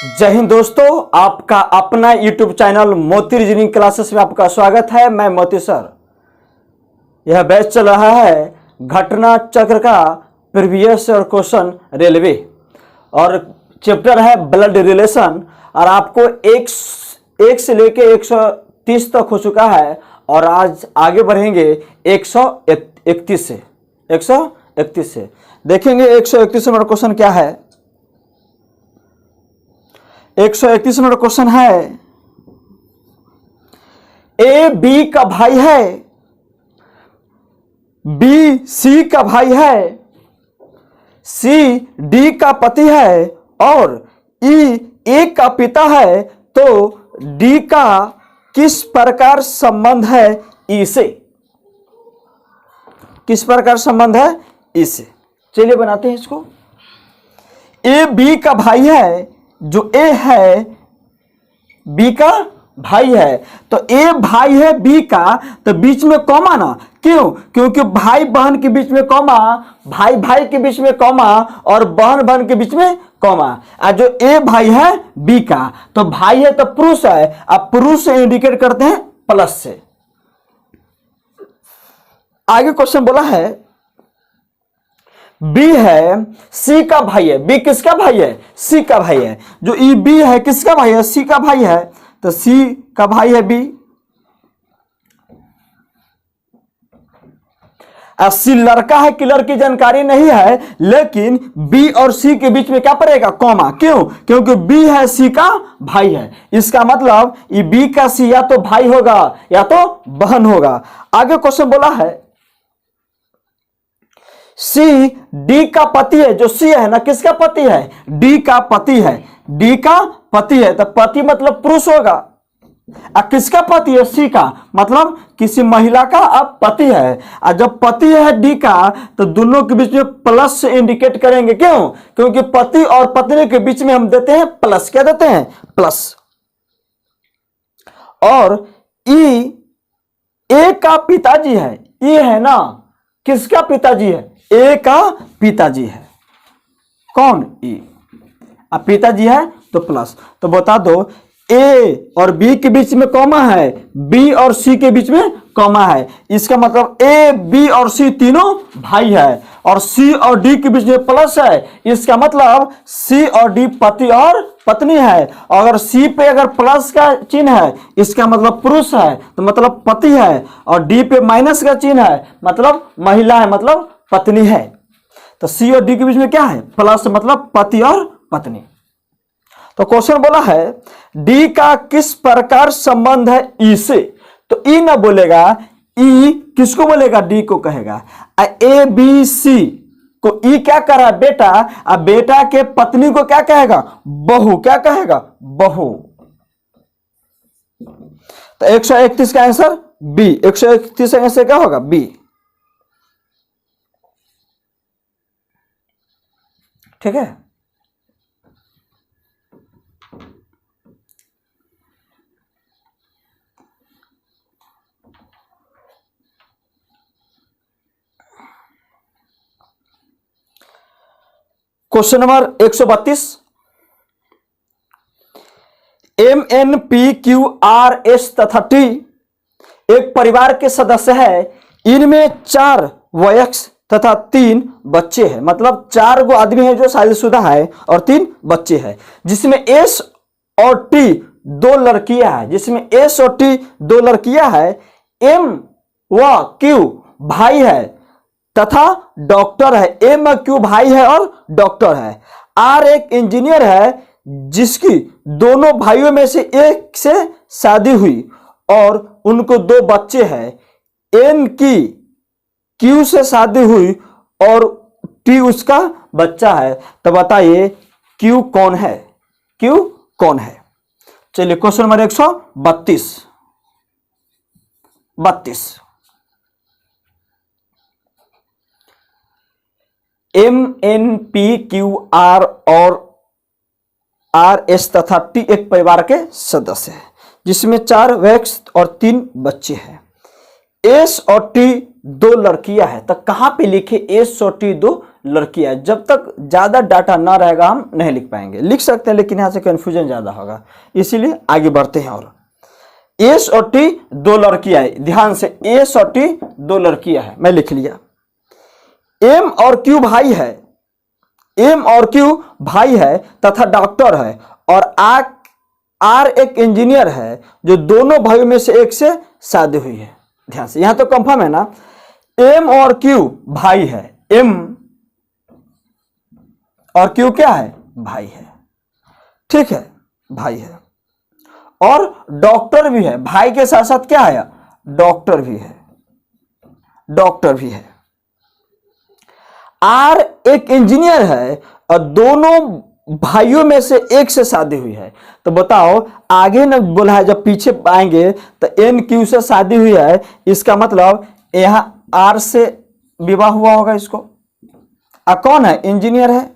जय हिंद दोस्तों, आपका अपना YouTube चैनल मोती रीजनिंग क्लासेस में आपका स्वागत है। मैं मोती सर। यह बैच चल रहा है घटना चक्र का प्रीवियस और क्वेश्चन रेलवे, और चैप्टर है ब्लड रिलेशन। और आपको एक से लेके 130 तक हो चुका है, और आज आगे बढ़ेंगे 131 से। 131 से देखेंगे 131 नंबर क्वेश्चन क्या है। 131 नंबर क्वेश्चन है, ए बी का भाई है, बी सी का भाई है, सी डी का पति है और ई ए का पिता है, तो डी का किस प्रकार संबंध है ई से? किस प्रकार संबंध है ई से? चलिए बनाते हैं इसको। ए बी का भाई है, जो ए है बी का भाई है, तो ए भाई है बी का, तो बीच में कॉमा ना, क्यों? क्योंकि भाई बहन के बीच में कॉमा, भाई भाई के बीच में कॉमा, और बहन बहन के बीच में कॉमा। और जो ए भाई है बी का, तो भाई है तो पुरुष है, अब पुरुष से इंडिकेट करते हैं प्लस से। आगे क्वेश्चन बोला है, बी है सी का भाई है। बी किसका भाई है? सी का भाई है। जो ई बी है किसका भाई है? सी का भाई है, तो सी का भाई है बी। सी लड़का है कि लड़की जानकारी नहीं है, लेकिन बी और सी के बीच में क्या पड़ेगा? कॉमा। क्यों? क्योंकि बी है सी का भाई है। इसका मतलब ये बी का सी या तो भाई होगा या तो बहन होगा। आगे क्वेश्चन बोला है, सी डी का पति है। जो सी है ना, किसका पति है? डी का पति है। डी का पति है, तो पति मतलब पुरुष होगा। अब किसका पति है? सी का, मतलब किसी महिला का अब पति है। और जब पति है डी का, तो दोनों के बीच में प्लस से इंडिकेट करेंगे। क्यों? क्योंकि पति और पत्नी के बीच में हम देते हैं प्लस। क्या देते हैं? प्लस। और ई ए का पिताजी है। ई है ना, किसका पिताजी है? ए का पिताजी है। कौन? ई। अब पिताजी है तो प्लस। तो बता दो, ए और बी के बीच में कॉमा है, बी और सी के बीच में कॉमा है। इसका मतलब ए बी और सी तीनों भाई है, और सी और डी के बीच में प्लस है। इसका मतलब सी और डी पति और पत्नी है। अगर सी पे अगर प्लस का चिन्ह है, इसका मतलब पुरुष है, तो मतलब पति है। और डी पे माइनस का चिन्ह है, मतलब महिला है, मतलब पत्नी है। तो सी और डी के बीच में क्या है? प्लस, मतलब पति और पत्नी। तो क्वेश्चन बोला है, डी का किस प्रकार संबंध है ई से? तो ई ना बोलेगा, ई किसको बोलेगा? डी को कहेगा। ए बी सी को ई क्या कर रहा है? बेटा। अब बेटा के पत्नी को क्या कहेगा? बहू। क्या कहेगा? बहू। तो 131 का आंसर बी। 131 का आंसर क्या होगा? बी। ठीक है। Question number 132, M N P Q R S तथा टी एक परिवार के सदस्य है। इनमें 4 वयस्क तथा 3 बच्चे हैं। मतलब 4 गो आदमी है जो शादीशुदा है और 3 बच्चे हैं, जिसमें एस और टी 2 लड़कियां हैं। जिसमें एस और टी 2 लड़कियां हैं। एम व क्यू भाई है तथा डॉक्टर है। एम और क्यू भाई है और डॉक्टर है। आर एक इंजीनियर है, जिसकी दोनों भाइयों में से एक से शादी हुई और उनको 2 बच्चे हैं। एन की क्यू से शादी हुई और टी उसका बच्चा है। तो बताइए क्यू कौन है? क्यू कौन है? चलिए question number 132। M N P Q R और आर एस तथा टी एक परिवार के सदस्य हैं, जिसमें 4 वयस्क और 3 बच्चे हैं। एस और टी दो लड़कियां हैं, तो कहां पे लिखे ए छोटी दो लड़कियां? जब तक ज्यादा डाटा ना रहेगा हम नहीं लिख पाएंगे। लिख सकते हैं लेकिन यहां से कंफ्यूजन ज्यादा होगा, इसीलिए आगे बढ़ते हैं। और ए छोटी दो लड़कियां है, ध्यान से, ए छोटी दो लड़कियां है, मैं लिख लिया। एम और क्यू भाई है, एम और क्यू भाई है तथा डॉक्टर है, और आर एक इंजीनियर है जो दोनों भाइयों में से एक से शादी हुई है। ध्यान से, यहां तो कंफर्म है ना, एम और क्यू भाई है, एम और क्यू क्या है? भाई है, ठीक है, भाई है। और डॉक्टर भी है, भाई के साथ साथ क्या है? डॉक्टर भी है, डॉक्टर भी है। आर एक इंजीनियर है और दोनों भाइयों में से एक से शादी हुई है। तो बताओ, आगे न बोला है, जब पीछे आएंगे तो एन क्यू से शादी हुई है, इसका मतलब यहां आर से विवाह हुआ होगा इसको। कौन है? इंजीनियर है,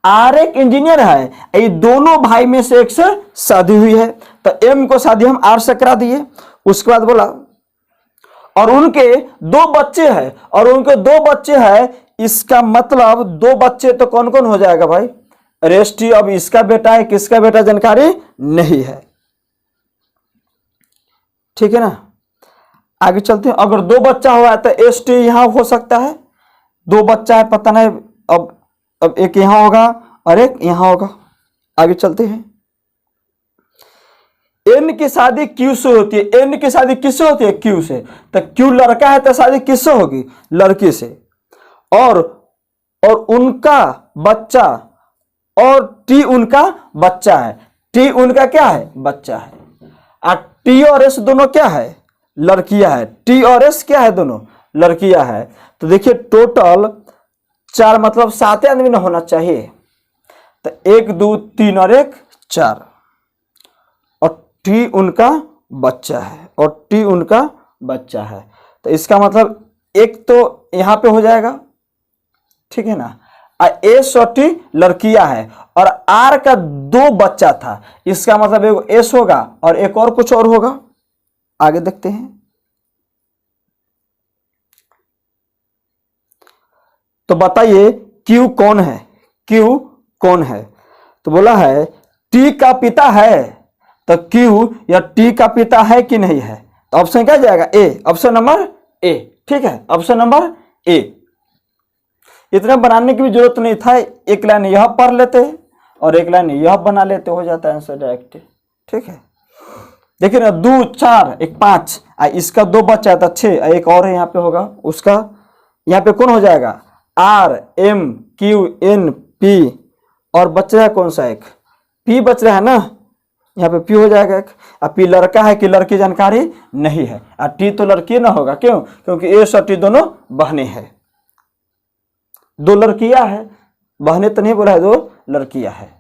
आर एक इंजीनियर है, ये दोनों भाई में से एक से शादी हुई है, तो एम को शादी हम आर से करा दिए। उसके बाद बोला और उनके दो बच्चे हैं, और उनके दो बच्चे हैं, इसका मतलब दो बच्चे तो कौन कौन हो जाएगा भाई? रेस्टी। अब इसका बेटा है किसका बेटा जानकारी नहीं है, ठीक है ना। आगे चलते हैं, अगर दो बच्चा हुआ है तो एस टी यहां हो सकता है, दो बच्चा है पता नहीं, अब एक यहां होगा और एक यहां होगा। आगे चलते हैं, एन की शादी क्यू से होती है, एन की शादी किससे होती है? क्यू से। तो क्यू लड़का है तो शादी किससे होगी? लड़की से। और उनका बच्चा, और टी उनका बच्चा है, टी उनका क्या है? बच्चा है। और टी और एस दोनों क्या है? लड़कियां है, टी और एस क्या है? दोनों लड़कियां है। तो देखिए टोटल 4, मतलब 7 आदमी ना होना चाहिए, तो 1 2 3 और 1 4, और टी उनका बच्चा है, और टी उनका बच्चा है। तो इसका मतलब एक तो यहां पे हो जाएगा, ठीक है ना। एस और टी लड़कियां है, और आर का 2 बच्चा था, इसका मतलब एक एस होगा और एक और कुछ और होगा। आगे देखते हैं, तो बताइए क्यू कौन है? क्यू कौन है? तो बोला है टी का पिता है, तो क्यू या टी का पिता है कि नहीं है? तो ऑप्शन क्या जाएगा? ए, ऑप्शन नंबर ए, ठीक है, ऑप्शन नंबर ए। इतना बनाने की भी जरूरत नहीं था, एक लाइन यह पढ़ लेते और एक लाइन यह बना लेते, हो जाता है आंसर डायरेक्ट, ठीक है। देखिए ना, 2 4 1 5, इसका 2 बच्चा है तो 6, एक और है यहाँ पे होगा, उसका यहाँ पे कौन हो जाएगा? R M Q N P, और बच रहा है कौन सा? एक पी बच रहा है ना, यहाँ पे पी हो जाएगा एक। अब पी लड़का है कि लड़की जानकारी नहीं है, और टी तो लड़की ना होगा, क्यों? क्योंकि ए और टी दोनों बहनें हैं, 2 लड़कियां हैं, बहनें तो नहीं बोला है, 2 लड़कियां हैं।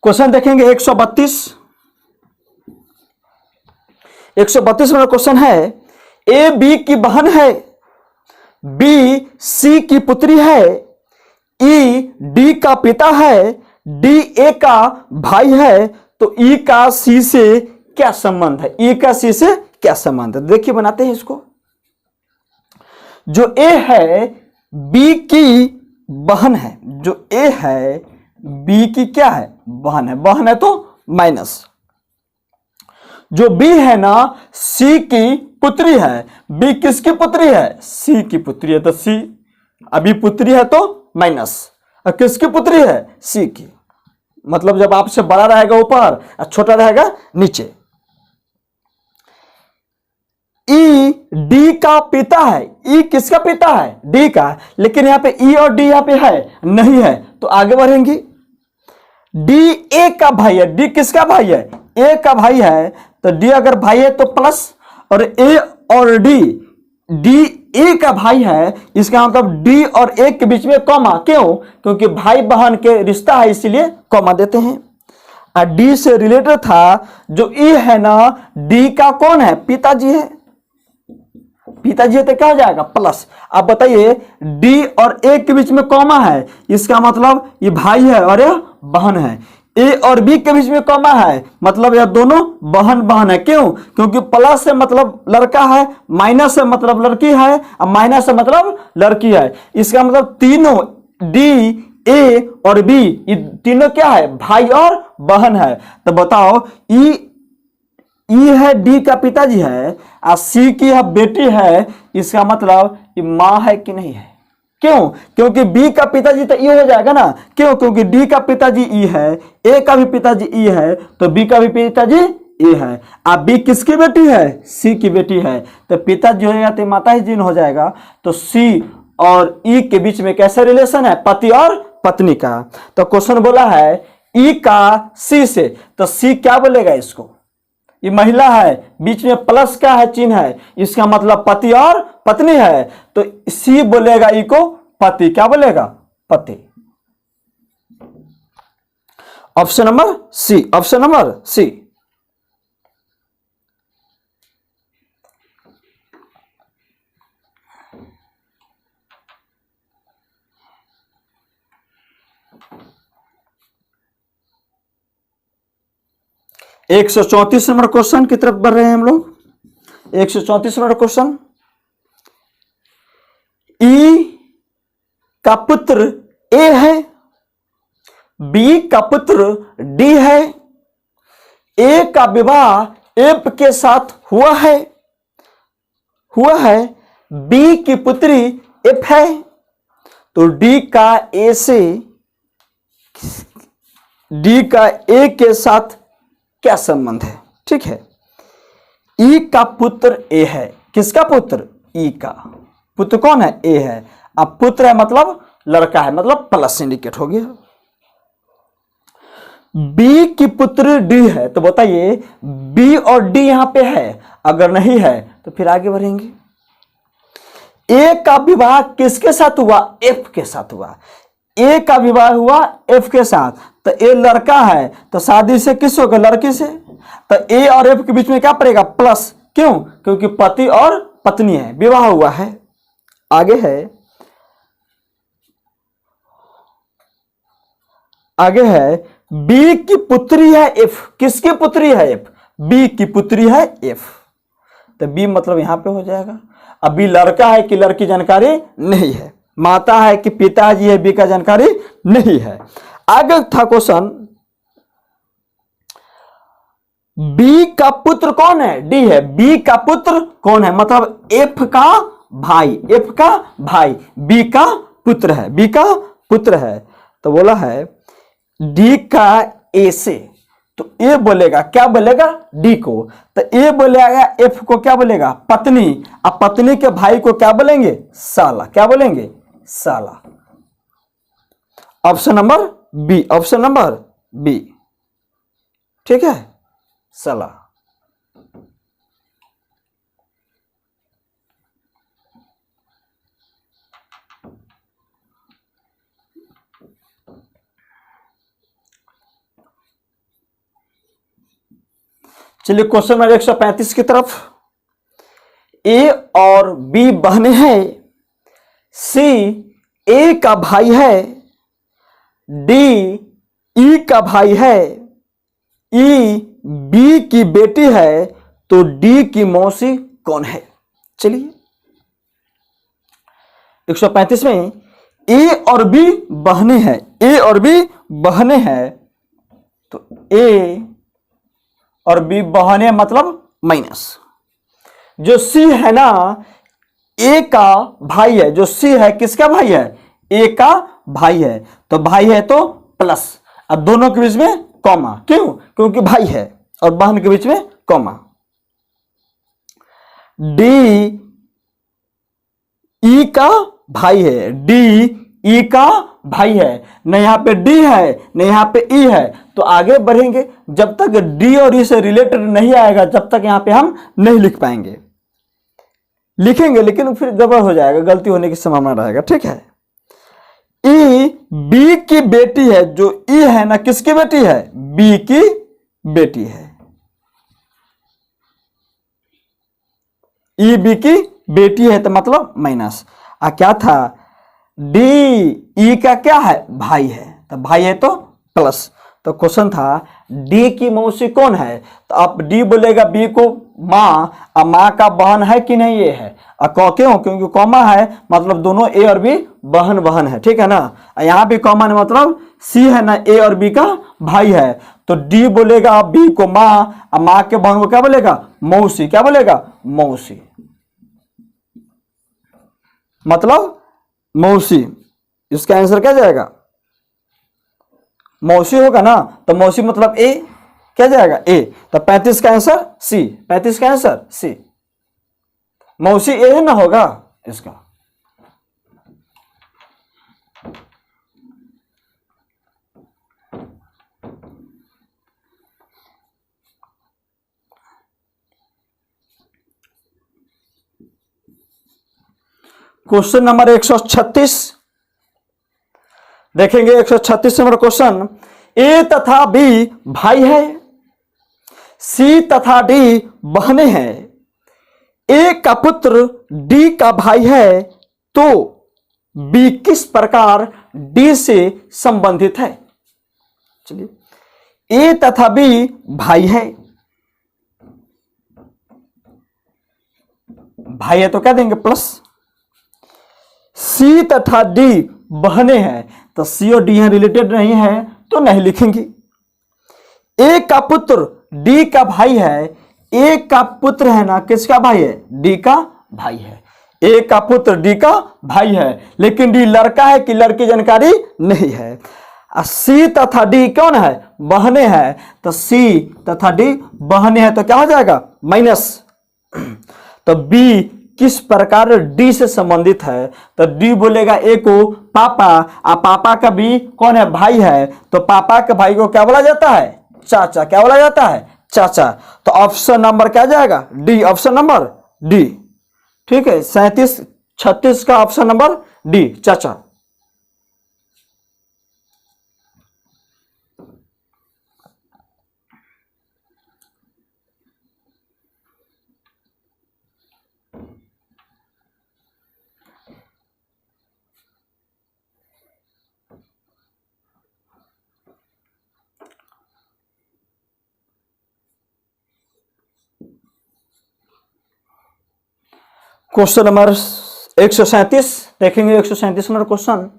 क्वेश्चन देखेंगे 132 में क्वेश्चन है, ए बी की बहन है, बी सी की पुत्री है, ई डी का पिता है, डी ए का भाई है, तो ई का सी से क्या संबंध है? ई का सी से क्या संबंध है? देखिए बनाते हैं इसको। जो ए है बी की बहन है, जो ए है बी की क्या है? बहन है, बहन है तो माइनस। जो बी है ना सी की पुत्री है, बी किसकी पुत्री है? सी की पुत्री है, तो सी अभी पुत्री है तो माइनस, और किसकी पुत्री है? सी की। मतलब जब आपसे बड़ा रहेगा ऊपर और छोटा रहेगा नीचे। ई डी का पिता है, ई किसका पिता है? डी का, लेकिन यहां पे ई और डी यहां पे है नहीं है, तो आगे बढ़ेंगे। डी ए का भाई है, डी किसका भाई है? ए का भाई है, तो डी अगर भाई है तो प्लस, और ए और डी ए का भाई है, इसका मतलब डी और ए के बीच में कॉमा, क्यों? क्योंकि भाई बहन के रिश्ता है, इसीलिए कॉमा देते हैं। डी से रिलेटेड था। जो ई है ना, डी का कौन है? पिताजी है। पिताजी है तो क्या हो जाएगा? प्लस। अब बताइए, डी और ए के बीच में कॉमा है, इसका मतलब ये भाई है और यह बहन है। ए और बी के बीच में कॉमा है, मतलब यह दोनों बहन बहन है। क्यों? क्योंकि प्लस से मतलब लड़का है, माइनस से मतलब लड़की है, और माइनस से मतलब लड़की है। इसका मतलब तीनों डी, ए और बी, ये तीनों क्या है? भाई और बहन है। तो बताओ, ई है डी का पिताजी है, और सी की यह बेटी है, इसका मतलब ये मां है कि नहीं है? क्यों? क्योंकि बी का पिताजी तो ई हो जाएगा ना। क्यों? क्योंकि डी का पिताजी ई है, ए का भी पिताजी ई है, तो बी का भी पिताजी ई है। अब बी किसकी बेटी है? सी की बेटी है। तो पिताजी हो जाएगा तो माता ही जिन हो जाएगा। तो सी और ई के बीच में कैसा रिलेशन है? पति और पत्नी का। तो क्वेश्चन बोला है ई का सी से, तो सी क्या बोलेगा इसको? ये महिला है, बीच में प्लस का है चिन्ह है, इसका मतलब पति और पत्नी है। तो सी बोलेगा ई को पति। क्या बोलेगा? पति। Option number C, option number C. एक 134 नंबर क्वेश्चन की तरफ बढ़ रहे हैं हम लोग। 134 नंबर क्वेश्चन, ई का पुत्र ए है, बी का पुत्र डी है, ए का विवाह एफ के साथ हुआ है, बी की पुत्री एफ है। तो डी का ए से, डी का ए के साथ क्या संबंध है? ठीक है, ई का पुत्र ए है। किसका पुत्र? ई का पुत्र कौन है? ए है। अब पुत्र है मतलब लड़का है, मतलब प्लस इंडिकेट हो गया। बी की पुत्र डी है, तो बताइए बी और डी यहां पे है, अगर नहीं है तो फिर आगे बढ़ेंगे। ए का विवाह किसके साथ हुआ? एफ के साथ हुआ। ए का विवाह हुआ एफ के साथ, तो ए लड़का है, तो शादी से किस होगा? लड़की से। तो ए और एफ के बीच में क्या पड़ेगा? प्लस। क्यों? क्योंकि पति और पत्नी है, विवाह हुआ है। आगे है, आगे है, बी की पुत्री है एफ। किसकी पुत्री है? एफ। बी की पुत्री है एफ, तो बी मतलब यहां पे हो जाएगा। अब बी लड़का है कि लड़की जानकारी नहीं है, माता है कि पिताजी है, बी का जानकारी नहीं है। आगे था क्वेश्चन, बी का पुत्र कौन है? डी है। बी का पुत्र कौन है? मतलब एफ का भाई, एफ का भाई बी का पुत्र है, बी का पुत्र है। तो बोला है डी का ए से, तो ए बोलेगा क्या बोलेगा? डी को। तो ए बोलेगा एफ को क्या बोलेगा? पत्नी। अब पत्नी के भाई को क्या बोलेंगे? साला। क्या बोलेंगे? साला। Option number B, option number B. ठीक है, साला। चलिए क्वेश्चन नंबर 135 की तरफ। ए और बी बहनें हैं, सी ए का भाई है, डी ई का भाई है, ई बी की बेटी है, तो डी की मौसी कौन है? चलिए 135 में ए और बी बहनें हैं, ए और बी बहनें हैं, तो ए और बी बहनें मतलब माइनस। जो सी है ना, ए का भाई है। जो सी है किसका भाई है? ए का भाई है, तो भाई है तो प्लस। अब दोनों के बीच में कॉमा। क्यों? क्योंकि भाई है, और बहन के बीच में कॉमा। डी ई का भाई है, डी ई का भाई है। न यहां पे डी है, न यहां पे ई है, तो आगे बढ़ेंगे। जब तक डी और ई से रिलेटेड नहीं आएगा, जब तक यहां पे हम नहीं लिख पाएंगे। लिखेंगे लेकिन फिर गड़बड़ हो जाएगा, गलती होने की संभावना रहेगा। ठीक है, ई बी की बेटी है। जो ई है ना, किसकी बेटी है? बी की बेटी है। ई बी की बेटी है तो मतलब माइनस। क्या था? डी ई का क्या है? भाई है। तो भाई है तो प्लस। तो क्वेश्चन था डी की मौसी कौन है? तो आप डी बोलेगा बी को माँ, अब माँ का बहन है कि नहीं? ये है। क्यों? क्योंकि कॉमा है, मतलब दोनों ए और बी बहन बहन है, ठीक है ना। यहाँ भी कॉमन है, मतलब सी है ना, ए और बी का भाई है। तो डी बोलेगा बी को माँ, अब माँ के बहन को क्या बोलेगा? मौसी। क्या बोलेगा? मौसी, मतलब मौसी। इसका आंसर क्या जाएगा? मौसी होगा ना, तो मौसी मतलब ए। क्या जाएगा? ए। तो 35 का आंसर सी। 35 का आंसर सी। मौसी ए है ना, होगा इसका। क्वेश्चन नंबर 136 देखेंगे। 136 नंबर क्वेश्चन। ए तथा बी भाई है, सी तथा डी बहनें हैं, ए का पुत्र डी का भाई है, तो बी किस प्रकार डी से संबंधित है? चलिए, ए तथा बी भाई है, भाई है तो क्या देंगे? प्लस। सी तथा डी बहनें हैं, तो सी और डी रिलेटेड नहीं है तो नहीं लिखेंगे। ए का पुत्र डी का भाई है, ए का पुत्र है ना, किसका भाई है? डी का भाई है। ए का पुत्र डी का भाई है, लेकिन डी लड़का है कि लड़की जानकारी नहीं है। सी तथा डी कौन है? बहनें हैं, तो सी तथा डी बहनें हैं तो क्या हो जाएगा? माइनस। तो बी किस प्रकार डी से संबंधित है? तो डी बोलेगा ए को पापा, पापा का भी कौन है? भाई है। तो पापा के भाई को क्या बोला जाता है? चाचा। क्या बोला जाता है? चाचा। तो ऑप्शन नंबर क्या जाएगा? डी। ऑप्शन नंबर डी, ठीक है। 37 36 का ऑप्शन नंबर डी, चाचा। क्वेश्चन नंबर 137 देखेंगे। 137 number question.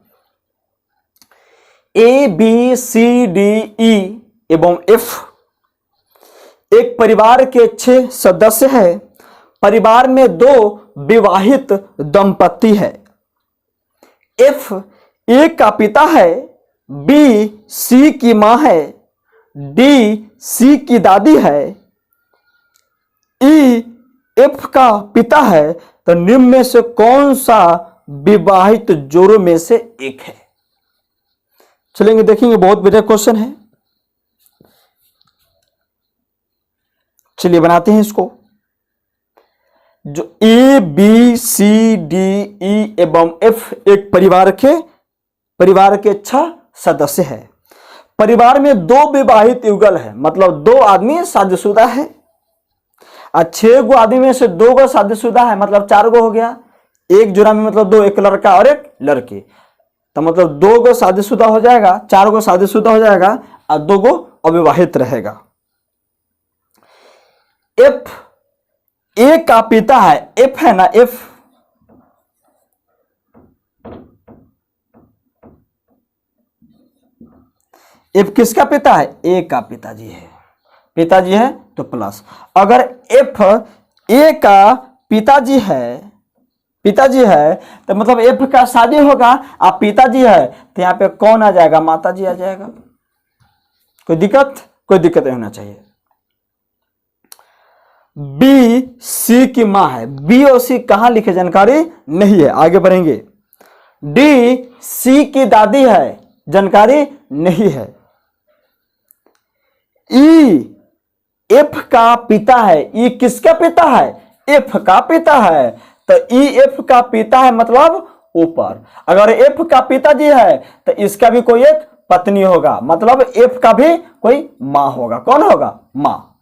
A B C D E एवं एफ एक परिवार के 6 सदस्य है। परिवार में 2 विवाहित दंपति है। एफ ए का पिता है, बी सी की मां है, डी सी की दादी है, ई एफ का पिता है। तो निम्न में से कौन सा विवाहित जोड़ों में से एक है? चलेंगे देखेंगे, बहुत बढ़िया क्वेश्चन है। चलिए बनाते हैं इसको। जो ए बी सी डी ई एवं एफ एक परिवार के 6 सदस्य है। परिवार में 2 विवाहित युगल है, मतलब 2 आदमी शादीशुदा है। 6 गो आदमी में से 2 गो शादीशुदा है, मतलब 4 गो हो गया। एक जोड़ा में मतलब 2, एक लड़का और एक लड़की, तो मतलब 2 गो शादीशुदा हो जाएगा, 4 गो शादीशुदा हो जाएगा और 2 गो अविवाहित रहेगा। एफ ए का पिता है, एफ है ना, एफ किसका पिता है? ए का पिताजी है। पिताजी है तो प्लस। अगर एफ ए का पिताजी है तो मतलब एफ का शादी होगा, आप पिताजी है तो यहां पे कौन आ जाएगा? माताजी आ जाएगा। कोई दिक्कत नहीं होना चाहिए। बी सी की मां है, बी और सी कहां लिखे जानकारी नहीं है, आगे बढ़ेंगे। डी सी की दादी है, जानकारी नहीं है। ई एफ का पिता है, ई किसका पिता है? एफ का पिता है। तो ई एफ का पिता है, मतलब ऊपर। अगर एफ का पिताजी है तो इसका भी कोई एक पत्नी होगा, मतलब एफ का भी कोई माँ होगा। कौन होगा? माँ।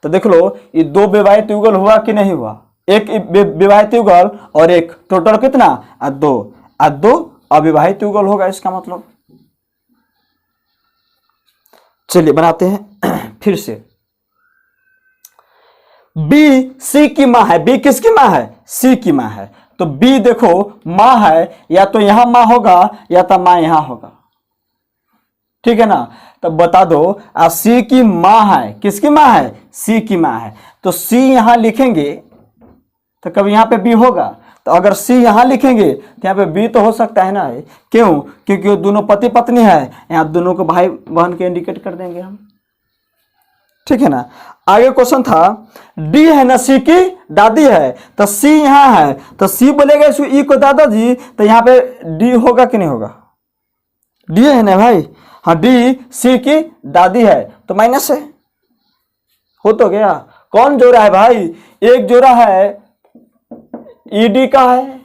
तो देख लो ये दो विवाहित युगल हुआ कि नहीं हुआ? एक विवाहित युगल और एक, टोटल कितना? दो। दो अविवाहित युगल होगा इसका मतलब। चलिए बनाते हैं फिर से। बी सी की माँ है। बी किसकी माँ है? सी की माँ है। तो बी देखो माँ है, या तो यहां माँ होगा या तो माँ यहां होगा, ठीक है ना? तो बता दो सी की माँ है। किसकी माँ है? सी की माँ है। तो सी यहां लिखेंगे तो कभी यहां पे बी होगा। तो अगर सी यहां लिखेंगे तो यहां पे बी तो हो सकता है ना। क्यों? क्योंकि वो दोनों पति पत्नी है, यहां दोनों को भाई बहन के इंडिकेट कर देंगे हम, ठीक है ना? आगे क्वेश्चन था, डी है ना सी की दादी है, तो सी यहां है तो सी बोलेगा इसको ई को दादाजी, तो यहां पे डी होगा कि नहीं होगा? डी है ना भाई। हाँ, डी सी की दादी है तो माइनस है, हो तो गया। कौन जोड़ा है भाई? एक जोड़ा है ईडी का है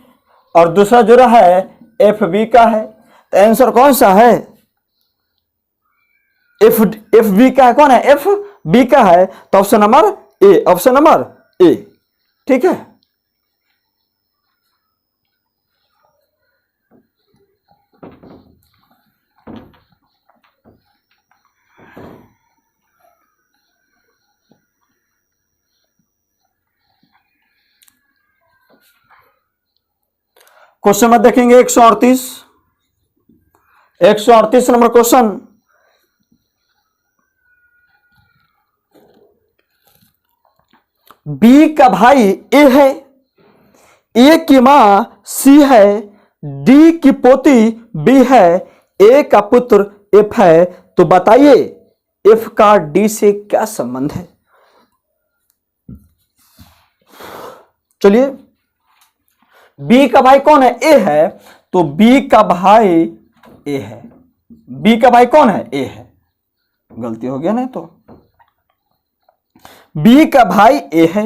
और दूसरा जोड़ा है एफ बी का है। तो आंसर कौन सा है? एफ बी का है। कौन है? एफ बी का है। तो option number A, option number A, ठीक है। क्वेश्चन में देखेंगे 138 नंबर क्वेश्चन। बी का भाई ए है, ए की मां सी है, डी की पोती बी है, ए का पुत्र एफ है। तो बताइए एफ का डी से क्या संबंध है? चलिए, बी का भाई कौन है? ए है। तो बी का भाई ए है। बी का भाई कौन है? ए है। गलती हो गया नहीं तो। बी का भाई ए है,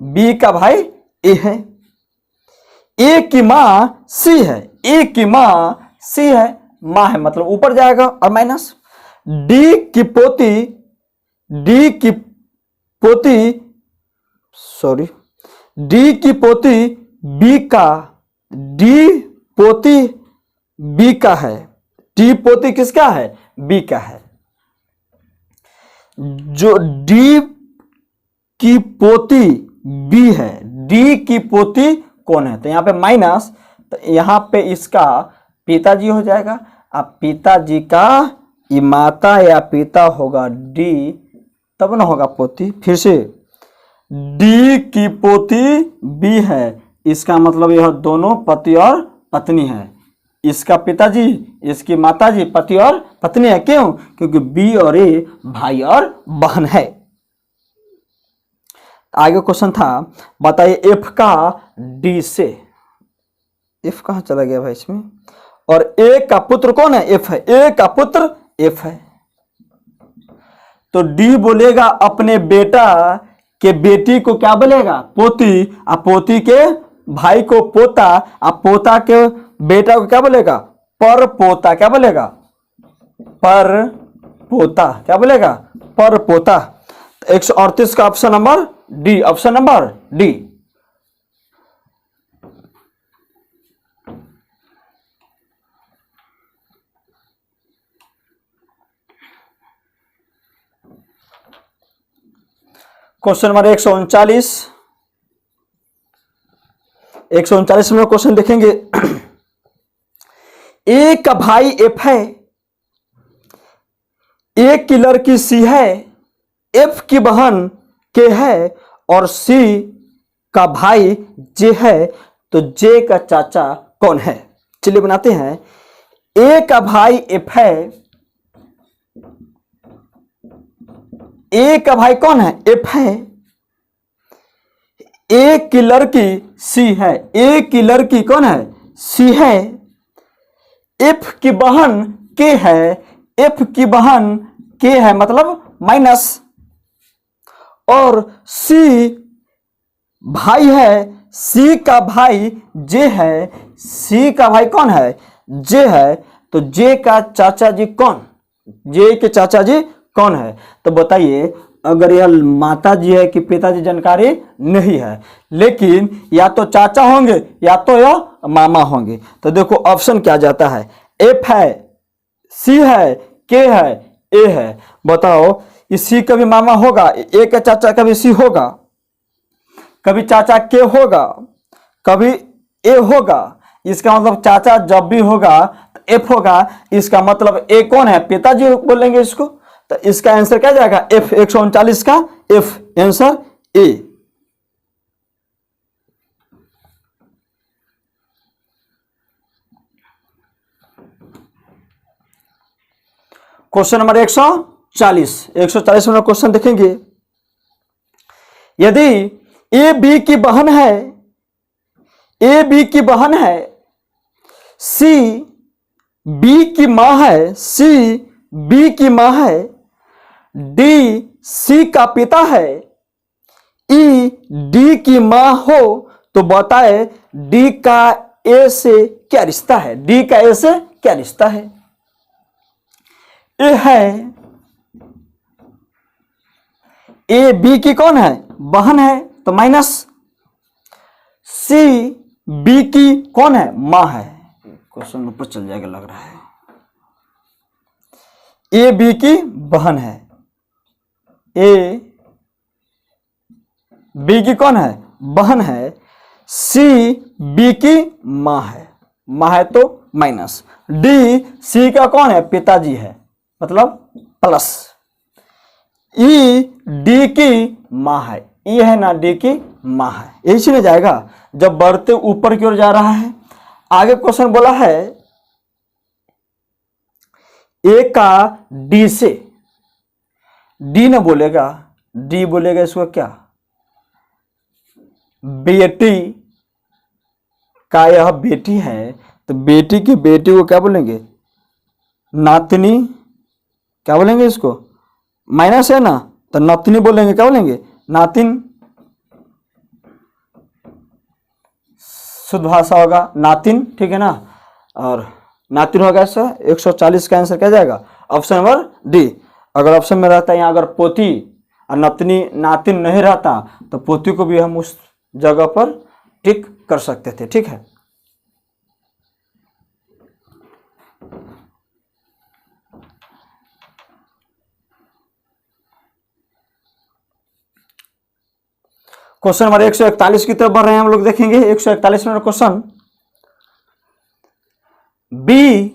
बी का भाई ए है, ए की मां सी है, ए की मां सी है, मां है मतलब ऊपर जाएगा और माइनस। डी की पोती, डी की पोती, सॉरी, डी की पोती बी का, डी पोती बी का है। डी पोती किसका है? बी का है। जो डी की पोती बी है, डी की पोती कौन है? तो यहां पे माइनस, तो यहां पे इसका पिताजी हो जाएगा। अब पिताजी का माता या पिता होगा डी, तब ना होगा पोती। फिर से डी की पोती बी है, इसका मतलब यह दोनों पति और पत्नी है। इसका पिताजी, इसकी माताजी, पति और पत्नी है। क्यों? क्योंकि बी और ए भाई और बहन है। आगे क्वेश्चन था, बताइए एफ का डी से, एफ कहां चला गया भाई इसमें? और ए का पुत्र कौन है? एफ है। ए का पुत्र एफ है। तो डी बोलेगा अपने बेटा के बेटी को क्या बोलेगा? पोती। और पोती के भाई को पोता, और पोता के बेटा को क्या बोलेगा? पर पोता। क्या बोलेगा? पर पोता। क्या बोलेगा? पर पोता। 138 का option number D, option number D. Question number 139 में क्वेश्चन देखेंगे। ए का भाई एफ है, ए की लड़की सी है, एफ की बहन के है और सी का भाई जे है। तो जे का चाचा कौन है? चलिए बनाते हैं। ए का भाई एफ है, ए का भाई कौन है? एफ है। ए की लड़की सी है, ए की लड़की कौन है? सी है। एफ की बहन के है, एफ की बहन के है मतलब माइनस। और सी भाई है, सी का भाई जे है, सी का भाई कौन है, जे है, तो जे का चाचा जी कौन, जे के चाचा जी कौन है। तो बताइए अगर यह माता जी है कि पिताजी जानकारी नहीं है, लेकिन या तो चाचा होंगे या तो यह मामा होंगे। तो देखो ऑप्शन क्या जाता है, एफ है, सी है, के है, ए है। बताओ इस सी कभी मामा होगा, ए का चाचा कभी सी होगा, कभी चाचा के होगा, कभी ए होगा। इसका मतलब चाचा जब भी होगा तो एफ होगा। इसका मतलब ए कौन है, पिताजी बोलेंगे इसको। तो इसका आंसर क्या जाएगा, एफ, 139 का F answer A. Question number 140 में क्वेश्चन देखेंगे। यदि ए बी की बहन है, ए बी की बहन है, सी बी की मां है, सी बी की मां है, डी सी का पिता है, ई डी की मां हो, तो बताए डी का ए से क्या रिश्ता है, डी का ए से क्या रिश्ता है। ए है, ए बी की कौन है, बहन है, तो माइनस। सी बी की कौन है, मां है। क्वेश्चन ऊपर चल जाएगा लग रहा है। ए बी की बहन है, ए बी की कौन है, बहन है, सी बी की मां है, मां है तो माइनस। डी सी का कौन है, पिताजी है, मतलब प्लस। ई डी की मां है, ई है ना, डी की मां है, यही चीज जाएगा जब बढ़ते ऊपर की ओर जा रहा है। आगे क्वेश्चन बोला है ए का डी से, डी ना बोलेगा, डी बोलेगा इसको क्या, बेटी का यह बेटी है, तो बेटी की बेटी को क्या बोलेंगे, नातनी, क्या बोलेंगे इसको, माइनस है ना, तो नतनी बोलेंगे, क्या बोलेंगे, नातिन। शुद्ध भाषा होगा नातिन, ठीक है ना, और नातिन होगा। ऐसा 140 का आंसर क्या जाएगा, ऑप्शन नंबर डी। अगर ऑप्शन में रहता है यहाँ अगर पोती और नतनी नातिन नहीं रहता तो पोती को भी हम उस जगह पर टिक कर सकते थे, ठीक है। क्वेश्चन नंबर 141 की तरफ बढ़ रहे हैं हम लोग, देखेंगे 141 नंबर क्वेश्चन। बी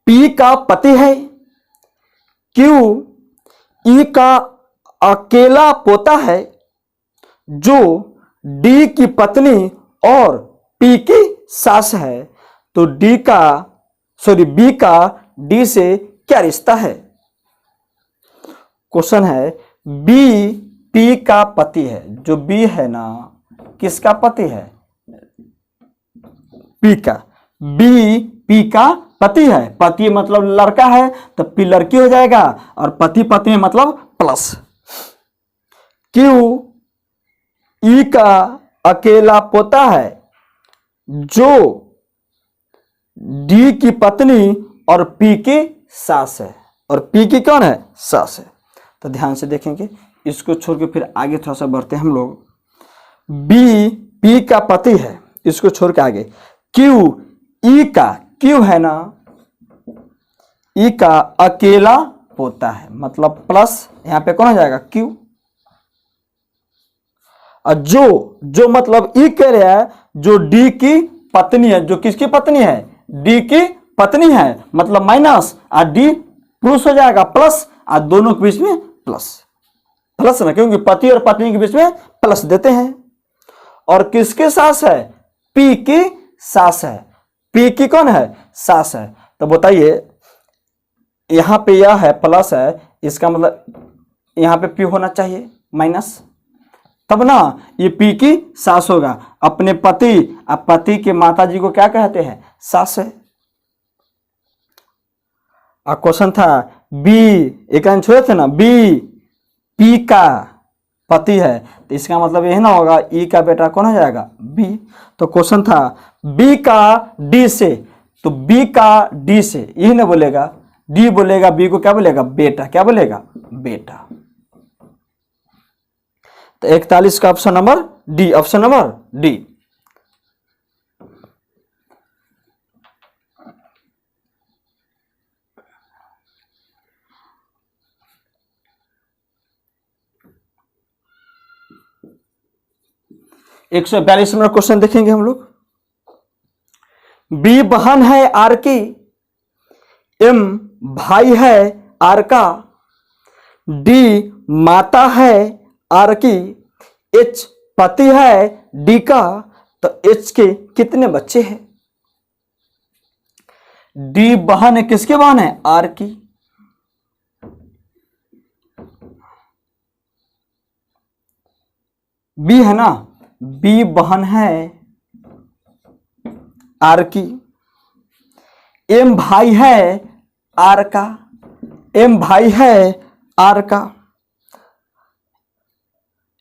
पी का पति है, क्यू ई का अकेला पोता है, जो डी की पत्नी और पी की सास है, तो बी का डी से क्या रिश्ता है। क्वेश्चन है बी पी का पति है, जो बी है ना किसका पति है, पी का, बी पी का पति है, पति मतलब लड़का है तो पी लड़की हो जाएगा, और पति पत्नी मतलब प्लस। क्यू ई का अकेला पोता है, जो डी की पत्नी और पी की सास है, और पी की कौन है, सास है। तो ध्यान से देखेंगे, इसको छोड़ के फिर आगे थोड़ा सा बढ़ते हैं हम लोग। बी पी का पति है, इसको छोड़ के आगे। क्यू ई का, क्यू है ना, ई का अकेला पोता है, मतलब प्लस, यहां पे कौन हो जाएगा, क्यू। और जो मतलब ई कह रहा है जो डी की पत्नी है, जो किसकी पत्नी है, डी की पत्नी है, मतलब माइनस, और डी पुरुष हो जाएगा प्लस, और दोनों के बीच में प्लस, प्लस ना, क्योंकि पति और पत्नी के बीच में प्लस देते हैं। और किसके सास है, पी की सास है, पी की कौन है, सास है। तो बताइए यहां पे यह है प्लस है, इसका मतलब यहां पे पी होना चाहिए माइनस, तब ना ये पी की सास होगा। अपने पति, अब पति के माता जी को क्या कहते हैं, सास है। क्वेश्चन था बी, एक लाइन छोड़े थे ना, बी पी का पति है, तो इसका मतलब यही ना होगा ई का बेटा कौन हो जाएगा, बी। तो क्वेश्चन था बी का डी से, तो बी का डी से यही ना बोलेगा, डी बोलेगा, बी को क्या बोलेगा, बेटा, क्या बोलेगा, बेटा। तो 41 का option number D, option number D. एक 142 नंबर क्वेश्चन देखेंगे हम लोग। बी बहन है आर की, एम भाई है आर का, डी माता है आर की, एच पति है डी का, तो एच के कितने बच्चे हैं। डी बहन है, किसके बहन है, आर की। बी है ना, बी बहन है आर की, एम भाई है आर का, एम भाई है आर का,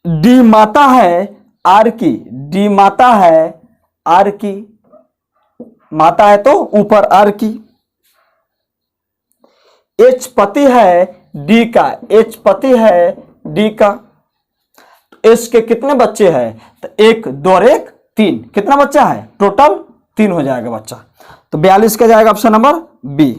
डी माता है आर की, डी माता है आर की, माता है तो ऊपर आर की, एच पति है डी का, एच पति है डी का, तो एच के कितने बच्चे हैं, तो 1 2 और 1 3, कितना बच्चा है, टोटल 3 हो जाएगा बच्चा। तो 42 का जाएगा option number B.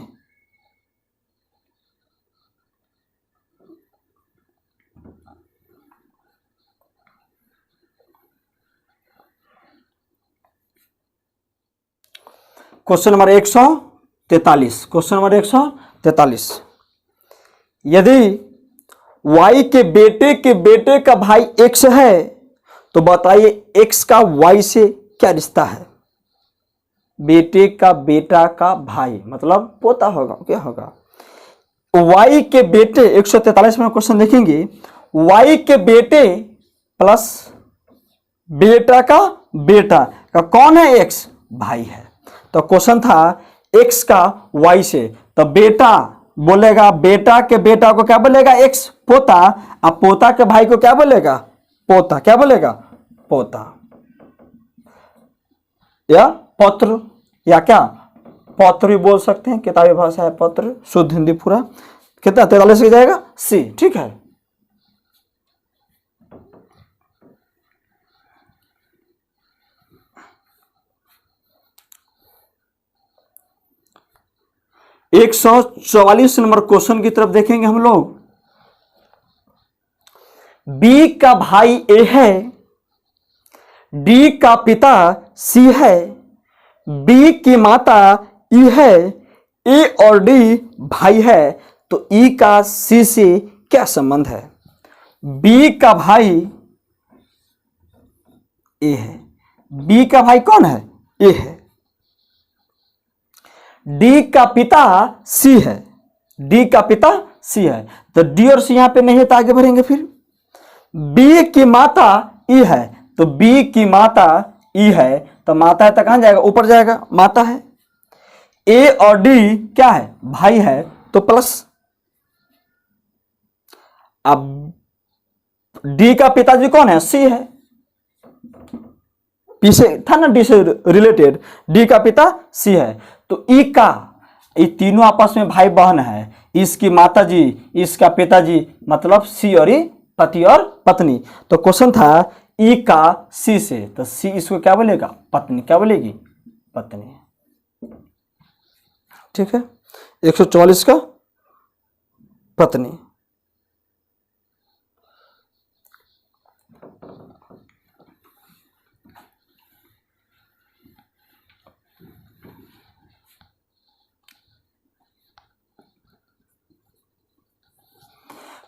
Question number 143, question number 143, यदि y के बेटे का भाई x है तो बताइए x का y से क्या रिश्ता है। बेटे का बेटा का भाई मतलब पोता होगा, क्या होगा, y के बेटे 143 में क्वेश्चन देखेंगे, y के बेटे प्लस बेटा का बेटा का कौन है, x भाई है। तो क्वेश्चन था x का y से, तो बेटा बोलेगा, बेटा के बेटा को क्या बोलेगा, x पोता, अब पोता के भाई को क्या बोलेगा, पोता, क्या बोलेगा, पोता, या पौत्र, या क्या पौत्र भी बोल सकते हैं, किताबी भाषा है पौत्र, शुद्ध हिंदी पूरा। कितना 43 हो जाएगा सी, ठीक है। एक 144 नंबर क्वेश्चन की तरफ देखेंगे हम लोग। बी का भाई ए है, डी का पिता सी है, बी की माता ई है, ए और डी भाई है, तो ई का सी से क्या संबंध है। बी का भाई ए है, बी का भाई कौन है, ए है, डी का पिता सी है, डी का पिता सी है, तो डी और सी यहां पे नहीं है तो आगे बढ़ेंगे। फिर बी की माता ई है, तो बी की माता ई है, तो माता है तो कहां जाएगा, ऊपर जाएगा, माता है। ए और डी क्या है, भाई है, तो प्लस। अब डी का पिताजी कौन है, सी है, पीछे था ना डी से रिलेटेड, डी का पिता सी है, तो ई का, ये तीनों आपस में भाई बहन है, इसकी माताजी इसका पिताजी, मतलब सी और ई, पति और पत्नी। तो क्वेश्चन था ई का सी से, तो सी इसको क्या बोलेगा, पत्नी, क्या बोलेगी, पत्नी, ठीक है। 144 का पत्नी।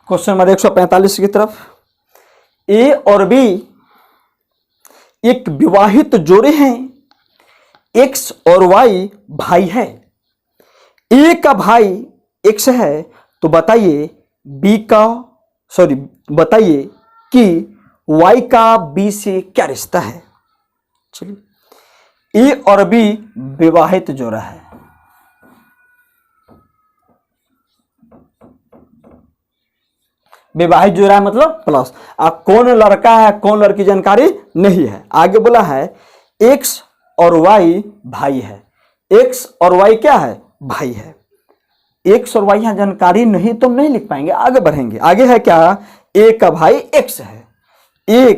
क्वेश्चन नंबर 145 की तरफ, ए और बी एक विवाहित जोड़े हैं, एक्स और वाई भाई है, ए का भाई एक्स है, तो बताइए बी का, सॉरी बताइए कि वाई का बी से क्या रिश्ता है। चलिए, ए और बी विवाहित जोड़ा है, विवाहित जो रहा है मतलब प्लस। अब कौन लड़का है कौन लड़की जानकारी नहीं है। आगे बोला है एक्स और वाई भाई है। एक्स और वाई क्या है? भाई है। एक्स और वाई यहाँ जानकारी नहीं तो हम नहीं लिख पाएंगे, आगे बढ़ेंगे। आगे है क्या? ए का भाई एक्स है, ए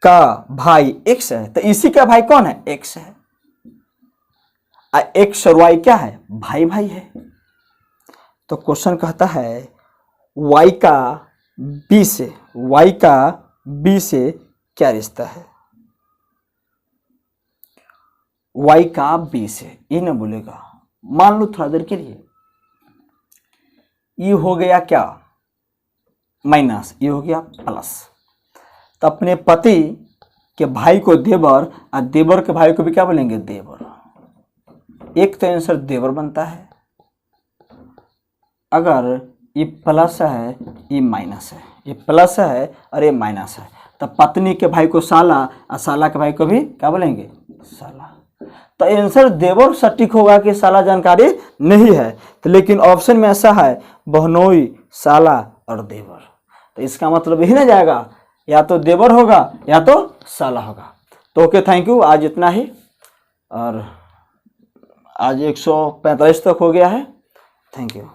का भाई एक्स है, तो इसी का भाई कौन है? एक्स है। एक्स और वाई क्या है? भाई भाई है। तो क्वेश्चन कहता है वाई का बी से, वाई का बी से क्या रिश्ता है? वाई का बी से, ये ना बोलेगा। मान लो थोड़ा देर के लिए ये हो गया क्या? माइनस, ये हो गया प्लस। तो अपने पति के भाई को देवर और देवर के भाई को भी क्या बोलेंगे? देवर। एक तो आंसर देवर बनता है। अगर ये प्लस है ये माइनस है, ये प्लस है और ये माइनस है, तो पत्नी के भाई को साला और साला के भाई को भी क्या बोलेंगे? साला। तो आंसर देवर सटीक होगा कि साला जानकारी नहीं है। तो लेकिन ऑप्शन में ऐसा है बहनोई, साला और देवर, तो इसका मतलब यही ना जाएगा, या तो देवर होगा या तो साला होगा। तो ओके, थैंक यू, आज इतना ही। और आज 145 तक हो गया है। Thank you.